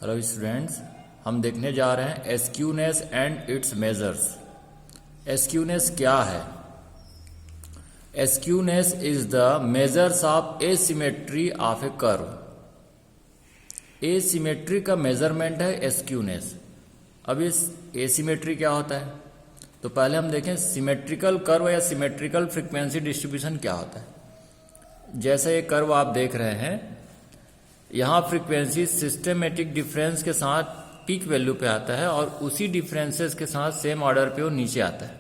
Hello students, हम देखने जा रहे हैं skewness and its measures. Skewness क्या है? Skewness is the measures of asymmetry of a curve. Asymmetry का मेजरमेंट है एस्क्यूनेस। अब इस एसिमेट्री क्या होता है? तो पहले हम देखें सिमेट्रिकल कर्व या सिमेट्रिकल फ्रीक्वेंसी डिस्ट्रीब्यूशन क्या होता है। जैसे ये कर्व आप देख रहे हैं, यहाँ फ्रीक्वेंसी सिस्टेमेटिक डिफरेंस के साथ पीक वैल्यू पे आता है और उसी डिफरेंसेस के साथ सेम ऑर्डर पे वो नीचे आता है।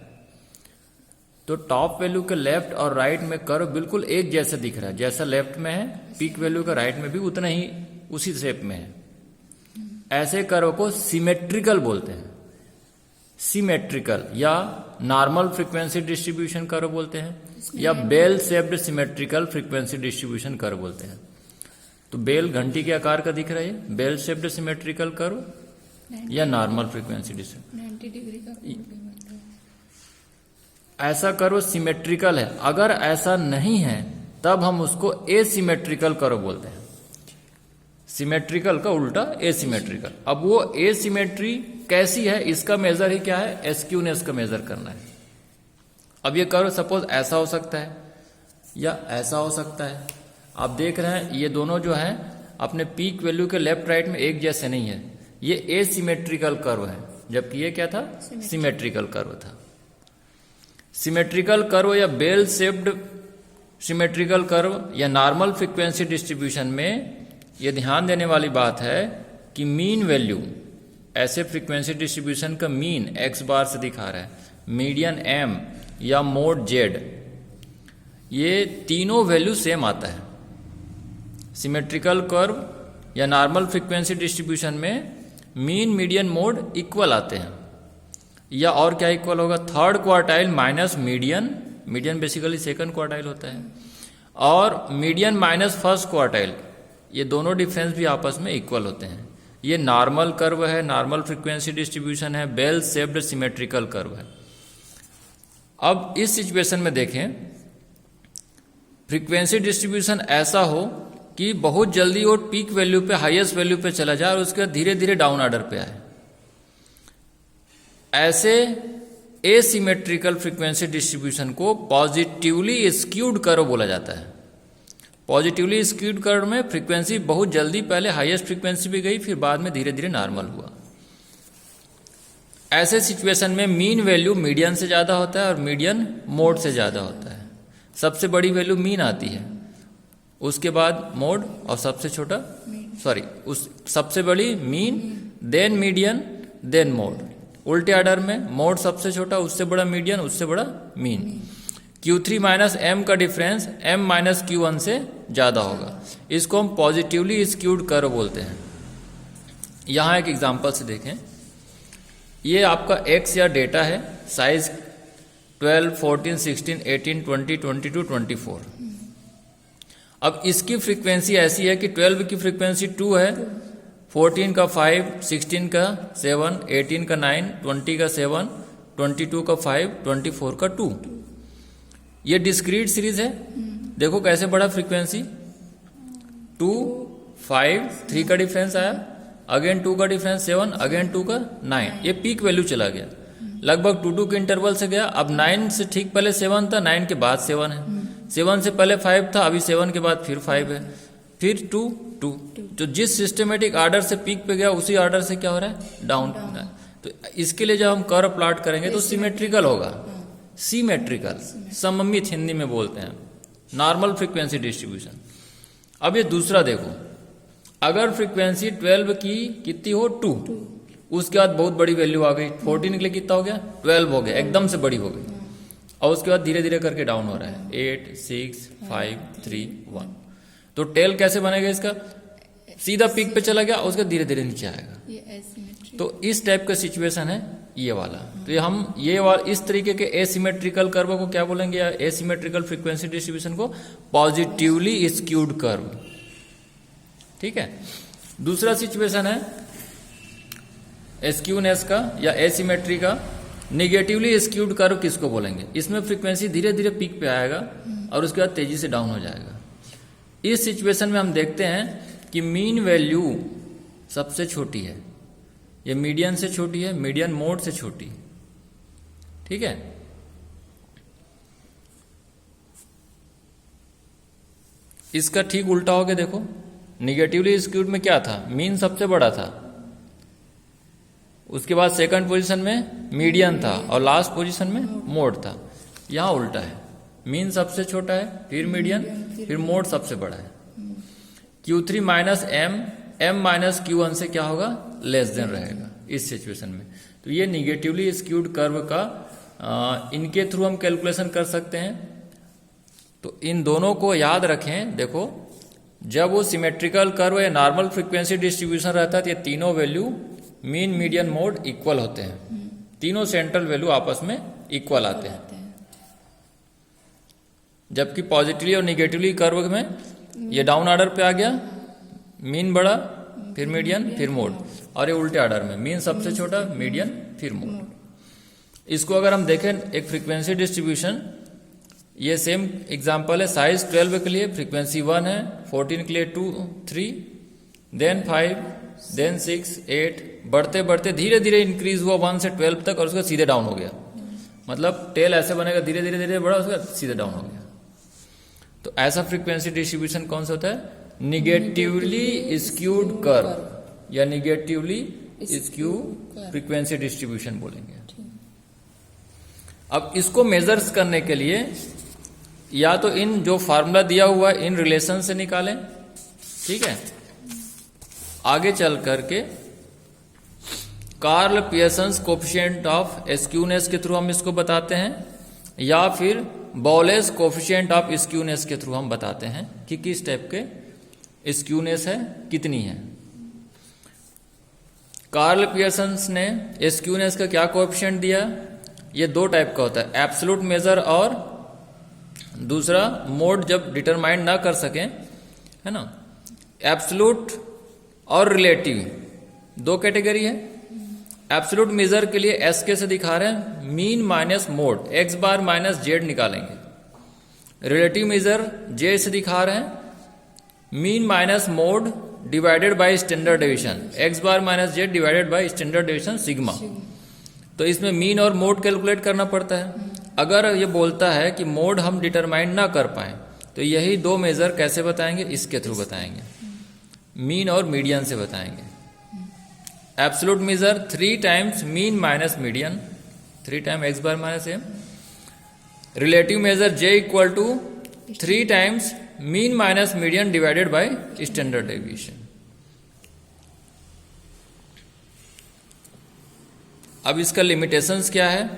तो टॉप वैल्यू के लेफ्ट और राइट में कर्व बिल्कुल एक जैसे दिख रहा है। जैसा लेफ्ट में है पीक वैल्यू का राइट में भी उतना ही उसी शेप में है। ऐसे कर्व को सिमेट्रिकल बोलते हैं। सिमेट्रिकल या नॉर्मल फ्रीक्वेंसी डिस्ट्रीब्यूशन कर्व बोलते हैं या bell shaped symmetrical frequency distribution curve बोलते हैं। तो बेल घंटी के आकार का दिख रहा है, बेल शेप्ड सिमेट्रिकल कर्व या नॉर्मल फ्रीक्वेंसी डिस्ट्रीब्यूशन 90 डिग्री का ऐसा कर्व सिमेट्रिकल है। अगर ऐसा नहीं है तब हम उसको एसिमेट्रिकल कर्व बोलते हैं। सिमेट्रिकल का उल्टा एसिमेट्रिकल। अब वो एसिमेट्री कैसी है, इसका मेजर ही क्या है? एस्क्यूनेस का मेजर करना है। अब ये कर्व सपोज ऐसा हो सकता है या ऐसा हो सकता है। आप देख रहे हैं ये दोनों जो है अपने पीक वैल्यू के लेफ्ट राइट में एक जैसे नहीं है। ये एसिमेट्रिकल कर्व है, जबकि ये क्या था? सिमेट्रिकल कर्व था। सिमेट्रिकल कर्व या बेल शेप्ड सिमेट्रिकल कर्व या नॉर्मल फ्रीक्वेंसी डिस्ट्रीब्यूशन में ये ध्यान देने वाली बात है कि मीन वैल्यू, ऐसे फ्रीक्वेंसी डिस्ट्रीब्यूशन का मीन एक्स बार से दिखा रहा है, मीडियन एम या मोड जेड, ये तीनों वैल्यू सेम आता है। सिमेट्रिकल कर्व या नॉर्मल फ्रीक्वेंसी डिस्ट्रीब्यूशन में मीन मीडियन मोड इक्वल आते हैं। या और क्या इक्वल होगा? Third quartile minus median, median basically second quartile होता है, और मीडियन माइनस फर्स्ट क्वार्टाइल, ये दोनों डिफरेंस भी आपस में इक्वल होते हैं। ये नॉर्मल कर्व है, नॉर्मल फ्रीक्वेंसी डिस्ट्रीब्यूशन है, बेल शेप्ड सिमेट्रिकल कर्व है। अब इस सिचुएशन में देखें, फ्रीक्वेंसी डिस्ट्रीब्यूशन ऐसा हो कि बहुत जल्दी वो पीक वैल्यू पे, हाईएस्ट वैल्यू पे चला जाए और उसके बाद धीरे धीरे डाउन ऑर्डर पे आए। ऐसे एसिमेट्रिकल फ्रीक्वेंसी डिस्ट्रीब्यूशन को पॉजिटिवली स्क्यूड कर्व बोला जाता है। पॉजिटिवली स्क्यूड कर्व में फ्रीक्वेंसी बहुत जल्दी पहले हाईएस्ट फ्रीक्वेंसी पे गई, फिर बाद में धीरे धीरे नॉर्मल हुआ। ऐसे सिचुएशन में मीन वैल्यू मीडियन से ज्यादा होता है और मीडियन मोड से ज्यादा होता है। सबसे बड़ी वैल्यू मीन आती है, उसके बाद मोड और सबसे छोटा सबसे बड़ी mean, then median, then mode. उल्टे ऑर्डर में मोड सबसे छोटा, उससे बड़ा मीडियन, उससे बड़ा मीन। Q3 माइनस एम का डिफरेंस m माइनस Q1 से ज्यादा होगा। इसको हम पॉजिटिवली स्क्यूड कर्व बोलते हैं। यहां एक एग्जांपल से देखें, ये आपका x या डेटा है, साइज 12, 14, 16, 18, 20, 22, 24। अब इसकी फ्रीक्वेंसी ऐसी है कि 12 की फ्रीक्वेंसी 2 है, 14 का 5, 16 का 7, 18 का 9, 20 का 7, 22 का 5, 24 का 2। ये डिस्क्रीट सीरीज है। देखो कैसे बढ़ा फ्रीक्वेंसी, 2, 5, 3 का डिफरेंस आया, अगेन 2 का डिफरेंस 7, अगेन 2 का 9। ये पीक वैल्यू चला गया, लगभग 2 के इंटरवल से गया। अब 9 से ठीक पहले 7 था, 9 के बाद 7 है, 7 से पहले 5 था, अभी 7 के बाद फिर 5 है, फिर 2, 2। तो जिस सिस्टमेटिक ऑर्डर से पीक पे गया उसी ऑर्डर से क्या हो रहा है? डाउन। तो इसके लिए जब हम कर्व प्लॉट करेंगे तो सिमेट्रिकल होगा। सिमेट्रिकल, सममित हिंदी में बोलते हैं, नॉर्मल फ्रीक्वेंसी डिस्ट्रीब्यूशन। अब ये दूसरा देखो, अगर फ्रीक्वेंसी 12 की कितनी हो? 2, उसके बाद बहुत बड़ी वैल्यू आ गई, 14 के लिए कितना हो गया? 12 हो गया, एकदम से बड़ी हो गई, और उसके बाद धीरे धीरे करके डाउन हो रहा है, 8, 6, 5, 3, 1। तो टेल कैसे बनेगा इसका? सीधा पीक पे चला गया, उसके धीरे धीरे नीचे आएगा। तो इस टाइप का सिचुएशन है ये वाला। तो हम इस तरीके के एसिमेट्रिकल कर्व को क्या बोलेंगे, या एसिमेट्रिकल फ्रीक्वेंसी डिस्ट्रीब्यूशन को पॉजिटिवली स्क्यूड कर्व। ठीक है। दूसरा सिचुएशन है स्क्यूनेस का या एसिमेट्री का। निगेटिवली स्क्यूड कर्व किसको बोलेंगे? इसमें फ्रीक्वेंसी धीरे धीरे पीक पे आएगा और उसके बाद तेजी से डाउन हो जाएगा। इस सिचुएशन में हम देखते हैं कि मीन वैल्यू सबसे छोटी है, ये मीडियन से छोटी है, मीडियन मोड से छोटी है। ठीक है, इसका ठीक उल्टा हो गया। देखो निगेटिवली स्क्यूड में क्या था, मीन सबसे बड़ा था, उसके बाद सेकंड पोजीशन में मीडियन था और लास्ट पोजीशन में मोड था। यहां उल्टा है, मीन सबसे छोटा है, फिर मीडियन, फिर मोड सबसे बड़ा है। Q3 minus M minus Q1 से क्या होगा, लेस देन रहेगा इस सिचुएशन में। तो ये निगेटिवली स्क्यूड कर्व का इनके थ्रू हम कैलकुलेशन कर सकते हैं। तो इन दोनों को याद रखें। देखो जब वो सिमेट्रिकल कर्व या नॉर्मल फ्रीक्वेंसी डिस्ट्रीब्यूशन रहता है तो ये तीनों value mean median mode equal होते हैं, तीनों सेंट्रल वैल्यू आपस में इक्वल आते हैं। जबकि पॉजिटिवली और निगेटिवली कर्व में ये डाउन ऑर्डर पे आ गया, मीन बड़ा, फिर मीडियन, फिर मोड, और ये उल्टे ऑर्डर में मीन सबसे छोटा, मीडियन, फिर मोड। इसको अगर हम देखें एक फ्रीक्वेंसी डिस्ट्रीब्यूशन, ये सेम एग्जांपल है। साइज 12 के लिए फ्रीक्वेंसी 1 है, 14 के लिए 2 3, देन 5, देन 6 8, बढ़ते बढ़ते धीरे धीरे इंक्रीज हुआ 1 से 12 तक और उसका सीधे डाउन हो गया। मतलब टेल ऐसे बनेगा, धीरे धीरे धीरे बढ़ा, उसका सीधे डाउन हो गया। तो ऐसा फ्रीक्वेंसी डिस्ट्रीब्यूशन कौन सा होता है, निगेटिवली स्क्यूड कर्व या निगेटिवली स्क्यू फ्रीक्वेंसी डिस्ट्रीब्यूशन बोलेंगे। अब इसको मेजर्स करने के लिए या तो इन जो फार्मूला दिया हुआ है इन रिलेशन से निकालें, ठीक है, आगे चल करके Karl Pearson's coefficient of skewness के थ्रू हम इसको बताते हैं, या फिर बॉलेस कोफिशिएंट ऑफ स्क्यूनेस के थ्रू हम बताते हैं कि किस टाइप के स्क्यूनेस है, कितनी है। कार्ल पियर्सन्स ने स्क्यूनेस का क्या कोफिशिएंट दिया, ये दो टाइप का होता है, एब्सोल्यूट मेजर और दूसरा मोड जब डिटरमाइन ना कर सकें, है ना। एब्सोल्यूट और रिलेटिव दो कैटेगरी है। एब्सोल्यूट मेजर के लिए एस के से दिखा रहे हैं, mean minus mode, x bar minus Z निकालेंगे। रिलेटिव मेजर जे से दिखा रहे हैं, mean minus mode divided by standard deviation, x bar minus Z divided by standard deviation sigma. तो इसमें मीन और मोड कैलकुलेट करना पड़ता है। अगर ये बोलता है कि मोड हम डिटरमाइन ना कर पाए तो यही दो मेजर कैसे बताएंगे, इसके थ्रू बताएंगे, मीन और मीडियन से बताएंगे। Absolute measure 3 times mean minus median, 3 time X bar minus M. Relative measure J equal to 3 times mean minus median divided by standard deviation. अब इसका लिमिटेशंस क्या है,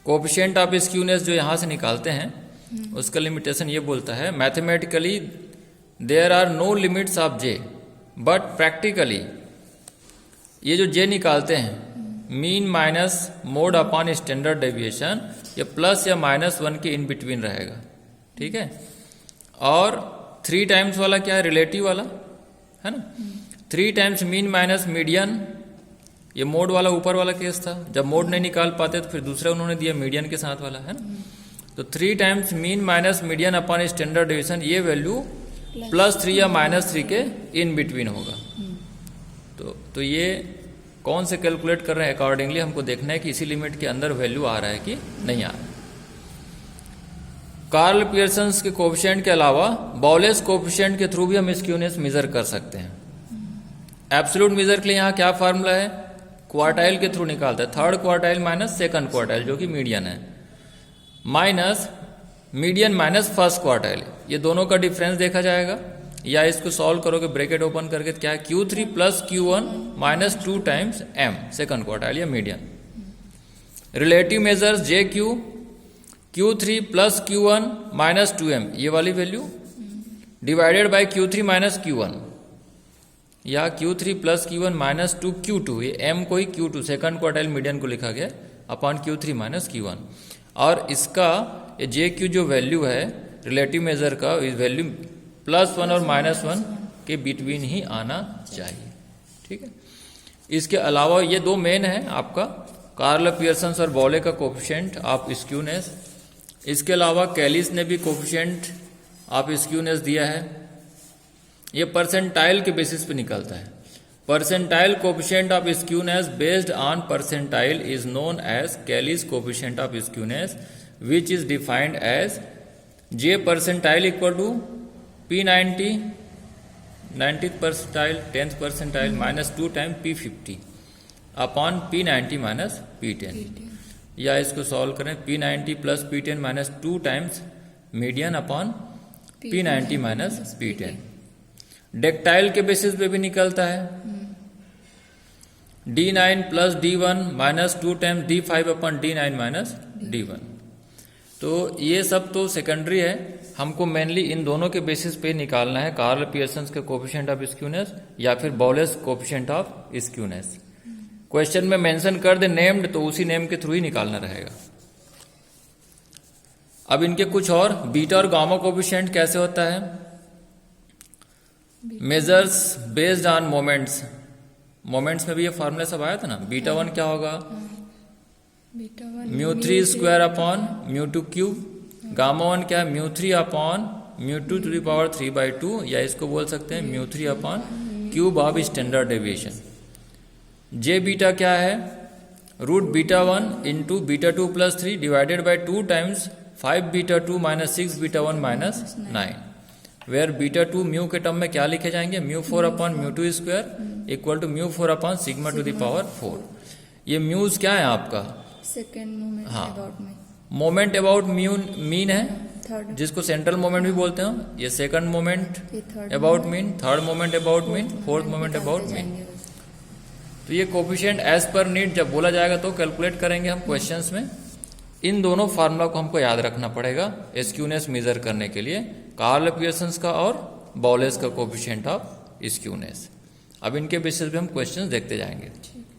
कोफिशिएंट ऑफ स्क्यूनेस जो यहां से निकालते हैं उसका लिमिटेशन ये बोलता है, mathematically there are no limits of J, but practically ये जो जे निकालते हैं mean minus mode upon standard deviation, ये प्लस या -1 के इन बिटवीन रहेगा, ठीक है। और 3 टाइम्स वाला क्या है, रिलेटिव वाला है ना। 3 टाइम्स मीन माइनस मीडियन, ये मोड वाला ऊपर वाला केस था, जब मोड नहीं निकाल पाते तो फिर दूसरा उन्होंने दिया मीडियन के साथ वाला, है ना। तो 3 times mean minus median upon standard deviation, ये वैल्यू +3 या -3 के इन बिटवीन होगा। तो ये कौन से कैलकुलेट कर रहे हैं, अकॉर्डिंगली हमको देखना है कि इसी लिमिट के अंदर वैल्यू आ रहा है कि नहीं आ रहा है। कार्ल पियर्सन्स के कोफिशिएंट के अलावा बॉलेस कोफिशिएंट के थ्रू भी हम स्क्यूनेस मेजर कर सकते हैं। एब्सोल्यूट मेजर के लिए यहाँ क्या फार्मूला है, क्वार्टाइल के थ्रू निकालता है, third quartile minus second quartile जो कि मीडियन है, minus median minus first quartile, ये दोनों का डिफरेंस देखा जाएगा। या इसको सॉल्व करोगे ब्रैकेट ओपन करके, क्या है Q3 plus Q1 minus 2 times M, second quartile या median. Relative measures JQ, Q3 plus Q1 minus 2M, ये वाली value divided by Q3 minus Q1, या Q3 plus Q1 minus 2 Q2, ये M को ही Q2 second quartile median को लिखा गया upon Q3 minus Q1। और इसका ये JQ जो वैल्यू है रिलेटिव मेजर का, इस वैल्यू +1 और -1 के बिटवीन ही आना चाहिए, ठीक है। इसके अलावा ये दो मेन है आपका, कार्ल पियर्सन्स और बॉले का कोफिशिएंट ऑफ स्क्यूनेस। इसके अलावा कैलिस ने भी कोफिशिएंट ऑफ स्क्यूनेस दिया है, ये परसेंटाइल के बेसिस पे निकलता है। Percentile coefficient of skewness based on percentile is known as Cayley's coefficient of skewness, which is defined as J percentile equal to P90, 90th percentile, 10th percentile minus 2 times P50 upon P90 minus P10, या इसको solve करें P90 plus P10 minus 2 times median upon P90 minus P10। Dactyl के basis पे भी निकलता है D9 plus D1 minus 2 times D5 upon D9 minus D1। तो ये सब तो सेकेंडरी है, हमको मेनली इन दोनों के बेसिस पे निकालना है, कार्ल पियर्सन के कोफिशिएंट ऑफ स्क्यूनेस या फिर Bowley's coefficient of skewness. Question में मेंशन कर दे नेम्ड, तो उसी नेम के थ्रू ही निकालना रहेगा। अब इनके कुछ और बीटा और गामा कोफिशिएंट कैसे होता है, measures based on moments, moments में भी ये फॉर्मूला सब आया था ना। बीटा 1 क्या होगा, μ3 स्क्वायर अपॉन μ2 क्यूब, गामा 1 क्या है, μ3 अपॉन μ2 टू द पावर 3/2, या इसको बोल सकते हैं μ3 upon cube of standard deviation. J beta क्या है, root beta 1 into beta 2 plus 3 divided by 2 times 5 beta 2 minus 6 beta 1 minus 9, where beta 2 mu के टर्म में क्या लिखे जाएंगे, μ4 अपॉन μ2 स्क्वायर इक्वल टू μ4 अपॉन सिग्मा टू द पावर 4। ये mus क्या है आपका, सेकेंड मोमेंट। हाँ, मोमेंट अबाउट मीन है, जिसको सेंट्रल मोमेंट भी बोलते हैं। ये second moment about mean, third moment about mean, fourth moment about mean. तो ये कोफिशिएंट एज पर नीड जब बोला जाएगा तो कैलकुलेट करेंगे हम क्वेश्चंस में। इन दोनों फार्मूला को हमको याद रखना पड़ेगा स्क्यूनेस मेजर करने के लिए, कार्ल पियर्सन का और बॉलेस का कोफिशिएंट ऑफ स्क्यूनेस। अब इनके बेसिस पे हम क्वेश्चंस देखते जाएंगे।